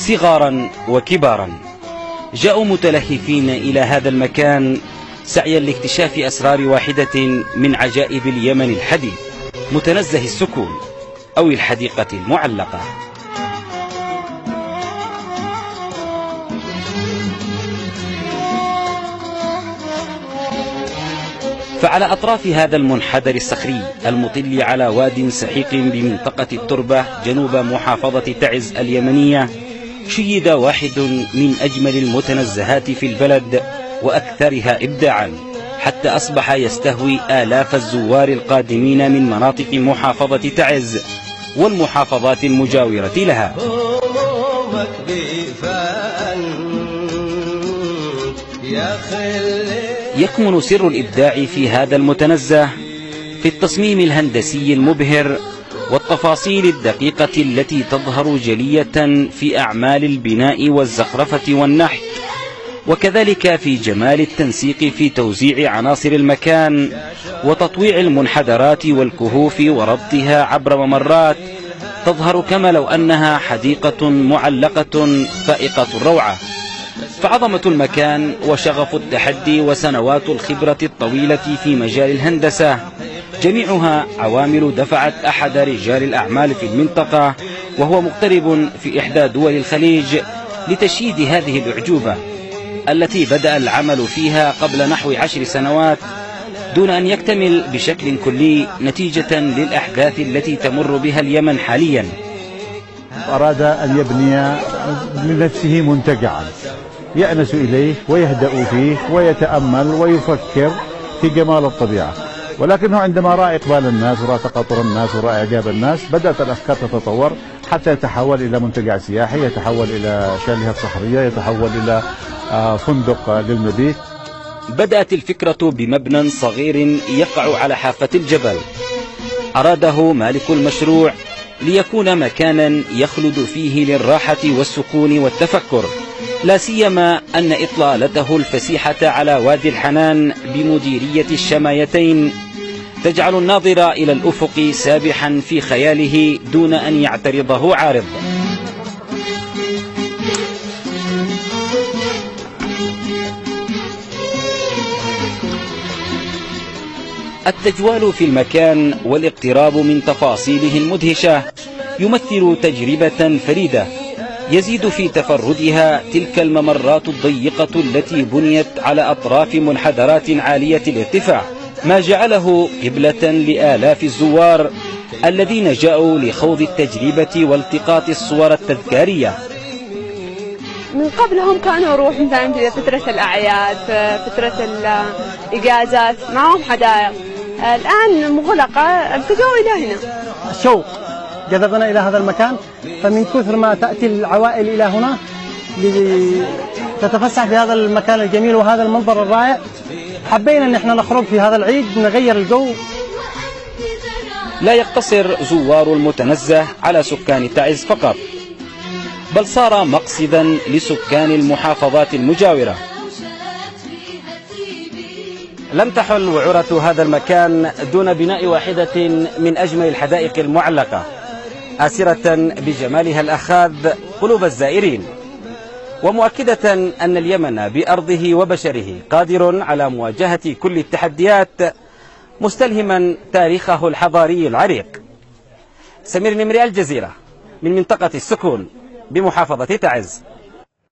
صغارا وكبارا جاءوا متلهفين إلى هذا المكان سعيا لاكتشاف أسرار واحدة من عجائب اليمن الحديث، متنزه السكون أو الحديقة المعلقة. فعلى أطراف هذا المنحدر الصخري المطل على واد سحيق بمنطقة التربة جنوب محافظة تعز اليمنية شيد واحد من أجمل المتنزهات في البلد وأكثرها إبداعا، حتى أصبح يستهوي آلاف الزوار القادمين من مناطق محافظة تعز والمحافظات المجاورة لها. يكمن سر الإبداع في هذا المتنزه في التصميم الهندسي المبهر والتفاصيل الدقيقة التي تظهر جلية في أعمال البناء والزخرفة والنحت، وكذلك في جمال التنسيق في توزيع عناصر المكان وتطويع المنحدرات والكهوف وربطها عبر ممرات تظهر كما لو أنها حديقة معلقة فائقة الروعة. فعظمة المكان وشغف التحدي وسنوات الخبرة الطويلة في مجال الهندسة جميعها عوامل دفعت أحد رجال الأعمال في المنطقة وهو مغترب في إحدى دول الخليج لتشييد هذه الأعجوبة التي بدأ العمل فيها قبل نحو 10 سنوات دون أن يكتمل بشكل كلي نتيجة للأحداث التي تمر بها اليمن حاليا. أراد أن يبني لنفسه منتجعا يأنس إليه ويهدأ فيه ويتأمل ويفكر في جمال الطبيعة، ولكنه عندما رأى إقبال الناس ورأى تقاطر الناس ورأى إعجاب الناس بدأت الأفكار تتطور حتى يتحول إلى منتجع سياحي، يتحول إلى شاليهات صخرية، يتحول إلى فندق للمبيت. بدأت الفكرة بمبنى صغير يقع على حافة الجبل، أراده مالك المشروع ليكون مكانا يخلد فيه للراحة والسكون والتفكر، لا سيما أن إطلالته الفسيحة على وادي الحنان بمديرية الشمايتين تجعل الناظر إلى الأفق سابحا في خياله دون أن يعترضه عارض. التجوال في المكان والاقتراب من تفاصيله المدهشة يمثل تجربة فريدة يزيد في تفردها تلك الممرات الضيقة التي بنيت على أطراف منحدرات عالية الارتفاع، ما جعله قبلة لآلاف الزوار الذين جاءوا لخوض التجربة والتقاط الصور التذكارية. من قبلهم كانوا يروح مثلا في فترة الأعياد، في فترة الإجازات معهم حدائق، الآن مغلقة اتجهوا إلى هنا. الشوق جذبنا إلى هذا المكان، فمن كثر ما تأتي العوائل إلى هنا لتتفسح في هذا المكان الجميل وهذا المنظر الرائع، حبينا أن احنا نخرج في هذا العيد نغير الجو. لا يقتصر زوار المتنزه على سكان تعز فقط، بل صار مقصدا لسكان المحافظات المجاورة. لم تحل وعرة هذا المكان دون بناء واحدة من أجمل الحدائق المعلقة، آسرة بجمالها الأخاذ قلوب الزائرين، ومؤكدة أن اليمن بأرضه وبشره قادر على مواجهة كل التحديات، مستلهما تاريخه الحضاري العريق. سمير نمري، الجزيرة، من منطقة السكون بمحافظة تعز.